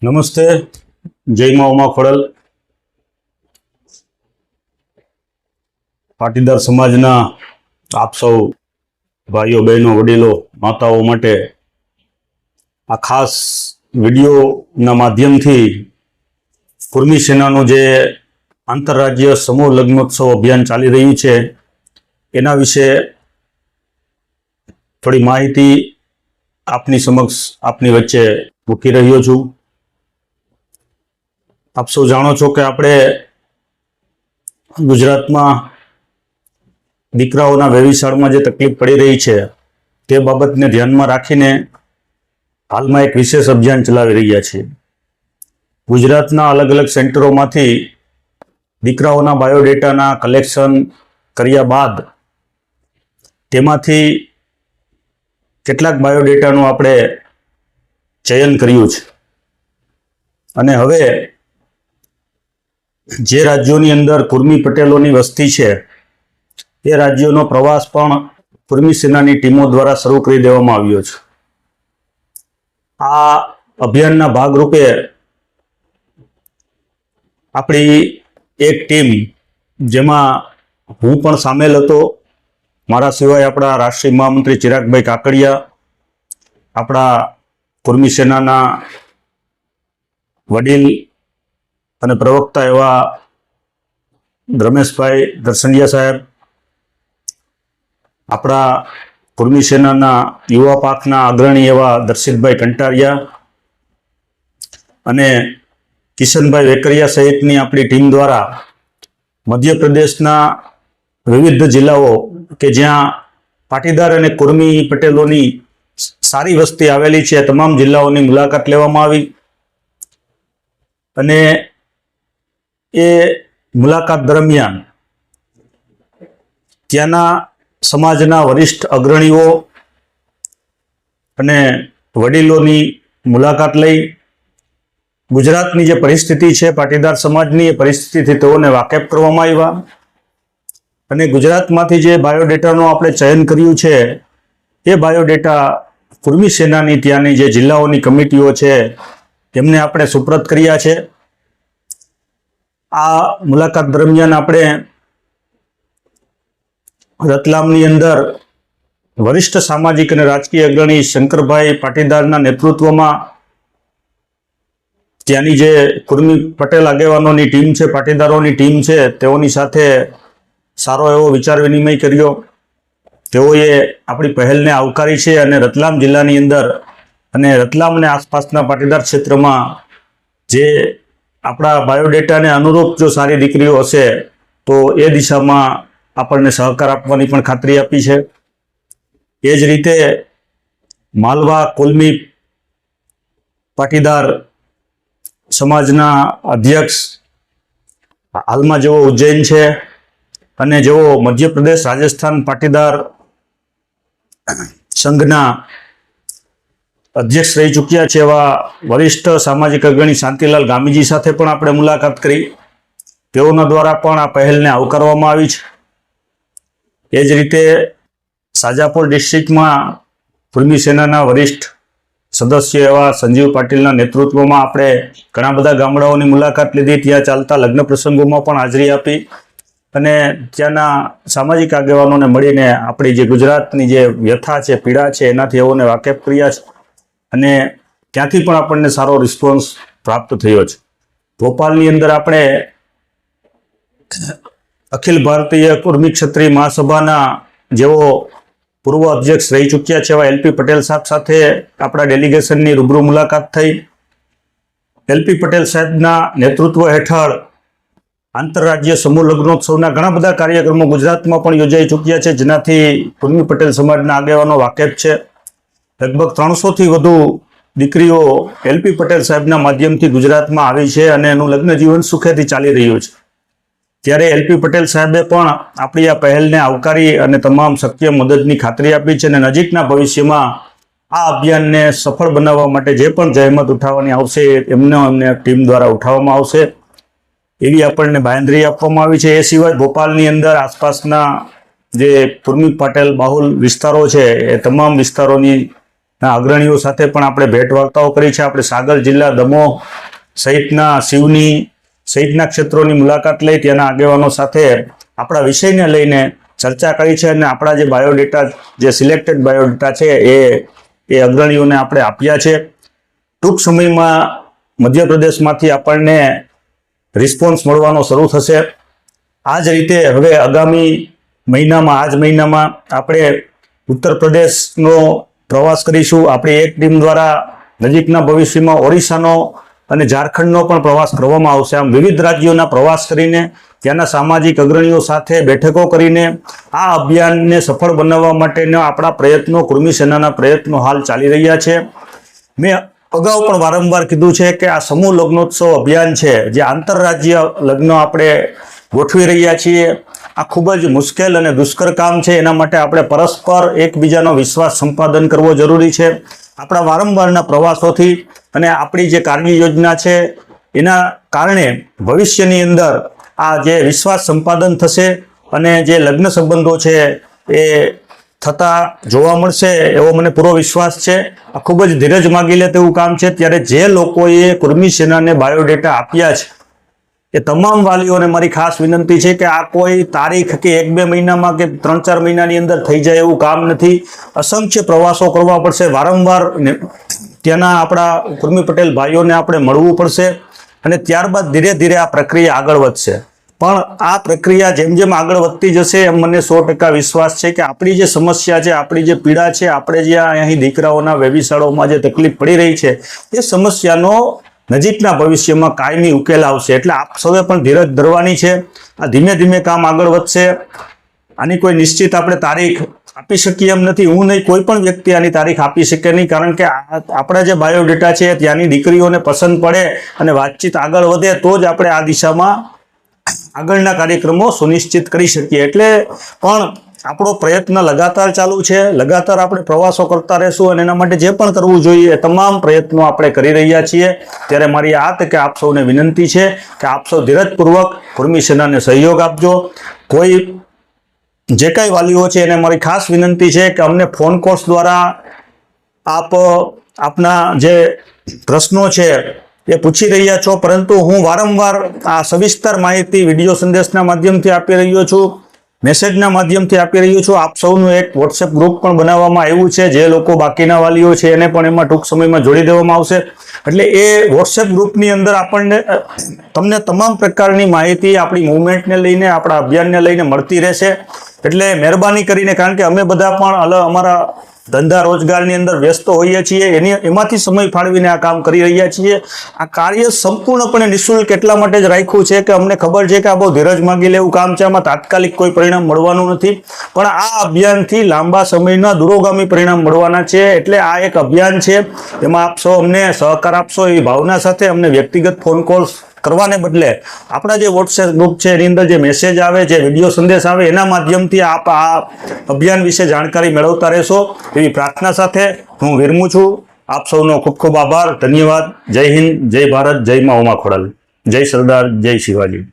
નમસ્તે, જય મા ઉમા ખોડલ. પાટીદાર સમાજના આપ સૌ ભાઈઓ બહેનો વડીલો માતાઓ માટે આ ખાસ વિડીયોના માધ્યમથી કુર્મી સેનાનું જે આંતરરાજ્ય સમૂહ લગ્નોત્સવ અભિયાન ચાલી રહ્યું છે એના વિશે થોડી માહિતી આપની સમક્ષ આપની વચ્ચે મૂકી રહ્યો છું. આપ સૌ જાણો છો કે આપણે ગુજરાતમાં દીકરાઓના વ્યભિચારમાં જે તકલીફ પડી રહી છે તે બાબતને ધ્યાનમાં રાખીને હાલમાં એક વિશેષ અભિયાન ચલાવી રહ્યા છીએ. ગુજરાતના અલગ અલગ સેન્ટરોમાંથી દીકરાઓના બાયોડેટાના કલેક્શન કર્યા બાદ તેમાંથી કેટલાક બાયોડેટાનું આપણે ચયન કર્યું છે અને હવે જે રાજ્યોની અંદર કુર્મી પટેલોની વસ્તી છે એ રાજ્યોનો પ્રવાસ પણ કુર્મી સેનાની ટીમો દ્વારા શરૂ કરી દેવામાં આવ્યો છે. આ અભિયાનના ભાગરૂપે આપણી એક ટીમ, જેમાં હું પણ સામેલ હતો, મારા સિવાય આપણા રાષ્ટ્રીય મહામંત્રી ચિરાગભાઈ કાકડિયા, આપણા કુર્મી સેનાના વડીલ અને પ્રવક્તા એવા રમેશભાઈ દર્શનિયા સાહેબ, આપણા કુર્મી સેનાના યુવા પાકના અગ્રણી એવા દર્શિતભાઈ કંટારિયા અને કિશનભાઈ વેકરિયા સહિતની આપણી ટીમ દ્વારા મધ્યપ્રદેશના વિવિધ જિલ્લાઓ કે જ્યાં પાટીદાર અને કુર્મી પટેલોની સારી વસ્તી આવેલી છે તમામ જિલ્લાઓની મુલાકાત લેવામાં આવી અને એ મુલાકાત દરમિયાન ત્યાંના સમાજના વરિષ્ઠ અગ્રણીઓ અને વડીલોની મુલાકાત લઈ ગુજરાતની જે પરિસ્થિતિ છે પાટીદાર સમાજની, એ પરિસ્થિતિથી તેઓને વાકેફ કરવામાં આવ્યા અને ગુજરાતમાંથી જે બાયોડેટાનું આપણે ચયન કર્યું છે એ બાયોડેટા કુર્મી સેનાની ત્યાંની જે જિલ્લાઓની કમિટીઓ છે તેમને આપણે સુપ્રત કર્યા છે. આ મુલાકાત દરમિયાન આપણે રતલામની અંદર વરિષ્ઠ સામાજિક અને રાજકીય અગ્રણી શંકરભાઈ પાટીદારના નેતૃત્વમાં ત્યાંની જે કુર્મી પટેલ આગેવાનોની ટીમ છે, પાટીદારોની ટીમ છે, તેઓની સાથે સારો એવો વિચાર વિનિમય કર્યો. તેઓએ આપણી પહેલને આવકારી છે અને રતલામ જિલ્લાની અંદર અને રતલામ અને આસપાસના પાટીદાર ક્ષેત્રમાં જે આપણા બાયોડેટાને અનુરૂપ જો સારી દીકરીઓ હશે તો એ દિશામાં આપણને સહકાર આપવાની પણ ખાતરી આપી છે. એ જ રીતે માલવા કુર્મી પાટીદાર સમાજના અધ્યક્ષ હાલમાં જેઓ ઉજ્જૈન છે અને જેઓ મધ્યપ્રદેશ રાજસ્થાન પાટીદાર સંઘના અધ્યક્ષ રહી ચૂક્યા છે એવા વરિષ્ઠ સામાજિક અગ્રણી શાંતિલાલ ગામીજી સાથે પણ આપણે મુલાકાત કરી. તેઓના દ્વારા પણ આ પહેલને આવકારવામાં આવી છે. એ જ રીતે શાજાપુર ડિસ્ટ્રિક્ટમાં કુર્મી સેનાના વરિષ્ઠ સદસ્ય એવા સંજીવ પાટીલના નેતૃત્વમાં આપણે ઘણા બધા ગામડાઓની મુલાકાત લીધી. ત્યાં ચાલતા લગ્ન પ્રસંગોમાં પણ હાજરી આપી અને ત્યાંના સામાજિક આગેવાનોને મળીને આપણી જે ગુજરાતની જે વ્યથા છે, પીડા છે, એનાથી એઓને વાકેફ કર્યા છે અને ત્યાંથી પણ આપણને સારો રિસ્પોન્સ પ્રાપ્ત થયો છે. ભોપાલની અંદર આપણે અખિલ ભારતીય કુર્મી ક્ષત્રિય મહાસભાના જેઓ પૂર્વ અધ્યક્ષ રહી ચૂક્યા છે એવા એલપી પટેલ સાહેબ સાથે આપણા ડેલિગેશનની રૂબરૂ મુલાકાત થઈ. એલપી પટેલ સાહેબના નેતૃત્વ હેઠળ આંતરરાજ્ય સમૂહ લગ્નોત્સવના ઘણા બધા કાર્યક્રમો ગુજરાતમાં પણ યોજાઈ ચૂક્યા છે, જેનાથી કુર્મી પટેલ સમાજના આગેવાનો વાકેફ છે. લગભગ 300થી વધુ દીકરીઓ એલપી પટેલ સાહેબના માધ્યમથી ગુજરાતમાં આવી છે અને એનું લગ્ન જીવન સુખેથી ચાલી રહ્યું છે. ત્યારે એલપી પટેલ સાહેબે પણ આપણી આ પહેલને આવકારી અને તમામ શક્ય મદદની ખાતરી આપી છે અને નજીકના ભવિષ્યમાં આ અભિયાનને સફળ બનાવવા માટે જે પણ જહેમત ઉઠાવવાની આવશે એમને ટીમ દ્વારા ઉઠાવવામાં આવશે એવી આપણને બાંયધરી આપવામાં આવી છે. એ સિવાય ભોપાલની અંદર આસપાસના જે કુર્મી પટેલ બાહુલ વિસ્તારો છે એ તમામ વિસ્તારોની ના અગ્રણીઓ સાથે પણ આપણે ભેટ વાર્તાઓ કરી છે. આપણે સાગર જિલ્લા, દમોહ સહિતના સિવની સહિતના ક્ષેત્રોની મુલાકાત લઈ ત્યાંના આગેવાનો સાથે આપણા વિષયને લઈને ચર્ચા કરી છે અને આપણા જે બાયોડેટા, જે સિલેક્ટેડ બાયોડેટા છે એ અગ્રણીઓને આપણે આપ્યા છે. ટૂંક સમયમાં મધ્યપ્રદેશમાંથી આપણને રિસ્પોન્સ મળવાનો શરૂ થશે. આ જ રીતે હવે આગામી મહિનામાં, આ જ મહિનામાં આપણે ઉત્તર પ્રદેશનો પ્રવાસ કરીશું. આપણી એક ટીમ દ્વારા નજીકના ભવિષ્યમાં ઓરિસ્સાનો અને ઝારખંડનો પણ પ્રવાસ કરવામાં આવશે. આમ વિવિધ રાજ્યોના પ્રવાસ કરીને ત્યાંના સામાજિક અગ્રણીઓ સાથે બેઠકો કરીને આ અભિયાનને સફળ બનાવવા માટેના આપણા પ્રયત્નો, કૃમિ સેનાના પ્રયત્નો હાલ ચાલી રહ્યા છે. મેં અગાઉ પણ વારંવાર કીધું છે કે આ સમૂહ લગ્નોત્સવ અભિયાન છે, જે આંતરરાજ્ય લગ્ન આપણે ગોઠવી રહ્યા છીએ, આ ખૂબ જ મુશ્કેલ અને દુષ્કર કામ છે. એના માટે આપણે પરસ્પર એકબીજાનો વિશ્વાસ સંપાદન કરવો જરૂરી છે. આપણા વારંવારના પ્રવાસોથી અને આપણી જે કાર્ય યોજના છે એના કારણે ભવિષ્યની અંદર આ જે વિશ્વાસ સંપાદન થશે અને જે લગ્ન સંબંધો છે એ થતા જોવા મળશે એવો મને પૂરો વિશ્વાસ છે. આ ખૂબ જ ધીરજ માગી લે તેવું કામ છે. ત્યારે જે લોકોએ કૃમિ સેનાને બાયોડેટા આપ્યા છે એ તમામ વાલીઓને મારી ખાસ વિનંતી છે કે આ કોઈ તારીખ કે 1-2 મહિનામાં કે 3-4 મહિનાની અંદર થઈ જાય એવું કામ નથી. અસંખ્ય પ્રવાસો કરવા પડશે. વારંવાર ત્યાંના આપણા કૃમિ પટેલ ભાઈઓને આપણે મળવું પડશે અને ત્યારબાદ ધીરે ધીરે આ પ્રક્રિયા આગળ વધશે. પણ આ પ્રક્રિયા જેમ જેમ આગળ વધતી જશે એમ મને 100% વિશ્વાસ છે કે આપણી જે સમસ્યા છે, આપણી જે પીડા છે, આપણે જે અહીં દીકરાઓના વેવિશાળોમાં જે તકલીફ પડી રહી છે એ સમસ્યાનો નજીકના ભવિષ્યમાં કાયમી ઉકેલ આવશે. એટલે આપ સૌએ પણ ધીરજ ધરવાની છે. આ ધીમે ધીમે કામ આગળ વધશે. આની કોઈ નિશ્ચિત આપણે તારીખ આપી શકીએ એમ નથી. હું નહીં, કોઈ પણ વ્યક્તિ આની તારીખ આપી શકે નહીં, કારણ કે આપણા જે બાયોડેટા છે ત્યાંની દીકરીઓને પસંદ પડે અને વાતચીત આગળ વધે તો જ આપણે આ દિશામાં આગળના કાર્યક્રમો સુનિશ્ચિત કરી શકીએ. એટલે પણ આપણો પ્રયત્ન લગાતાર ચાલુ છે. લગાતાર આપણે પ્રવાસો કરતા રહેશું અને એના માટે જે પણ કરવું જોઈએ એ તમામ પ્રયત્નો આપણે કરી રહ્યા છીએ. ત્યારે મારી આ તકે આપ સૌને વિનંતી છે કે આપ સૌ ધીરજપૂર્વક કૃમિ સેનાને સહયોગ આપજો. કોઈ જે કાંઈ વાલીઓ છે એને મારી ખાસ વિનંતી છે કે અમને ફોન કોલ્સ દ્વારા આપના જે પ્રશ્નો છે એ પૂછી રહ્યા છો, પરંતુ હું વારંવાર આ સવિસ્તર માહિતી વિડીયો સંદેશના માધ્યમથી આપી રહ્યો છું, મેસેજના માધ્યમથી આપી રહ્યો છું. આપ સૌનું એક વોટ્સએપ ગ્રુપ પણ બનાવવામાં આવ્યું છે. જે લોકો બાકીના વાલીઓ છે એને પણ એમાં ટૂંક સમયમાં જોડી દેવામાં આવશે. એટલે એ વોટ્સએપ ગ્રુપની અંદર આપણને તમને તમામ પ્રકારની માહિતી આપણી મૂવમેન્ટને લઈને, આપણા અભિયાનને લઈને મળતી રહેશે. એટલે મહેરબાની કરીને, કારણ કે અમે બધા પણ અમારા ધંધા રોજગારની અંદર વ્યસ્ત હોઈએ છીએ, એમાંથી સમય ફાળવીને આ કામ કરી રહ્યા છીએ. આ કાર્ય સંપૂર્ણપણે નિઃશુલ્ક એટલા માટે જ રાખ્યું છે કે અમને ખબર છે કે આ બહુ ધીરજ માગી લેવું કામ છે. આમાં તાત્કાલિક કોઈ પરિણામ મળવાનું નથી, પણ આ અભિયાનથી લાંબા સમયના દૂરોગામી પરિણામ મળવાના છે. એટલે આ એક અભિયાન છે, એમાં આપ સૌ અમને સહકાર આપશો એવી ભાવના સાથે અમને વ્યક્તિગત ફોન કોલ્સ કરવાને બદલે આપણા જે વોટ્સએપ ગ્રુપ છે એની અંદર જે મેસેજ આવે, જે વિડીયો સંદેશ આવે, એના માધ્યમથી આપ આ અભિયાન વિશે જાણકારી મેળવતા રહેશો એવી પ્રાર્થના સાથે હું વિરમું છું. આપ સૌનો ખૂબ ખૂબ આભાર, ધન્યવાદ. જય હિન્દ, જય ભારત, જય મા ઉમા ખોડલ, જય સરદાર, જય શિવાજી.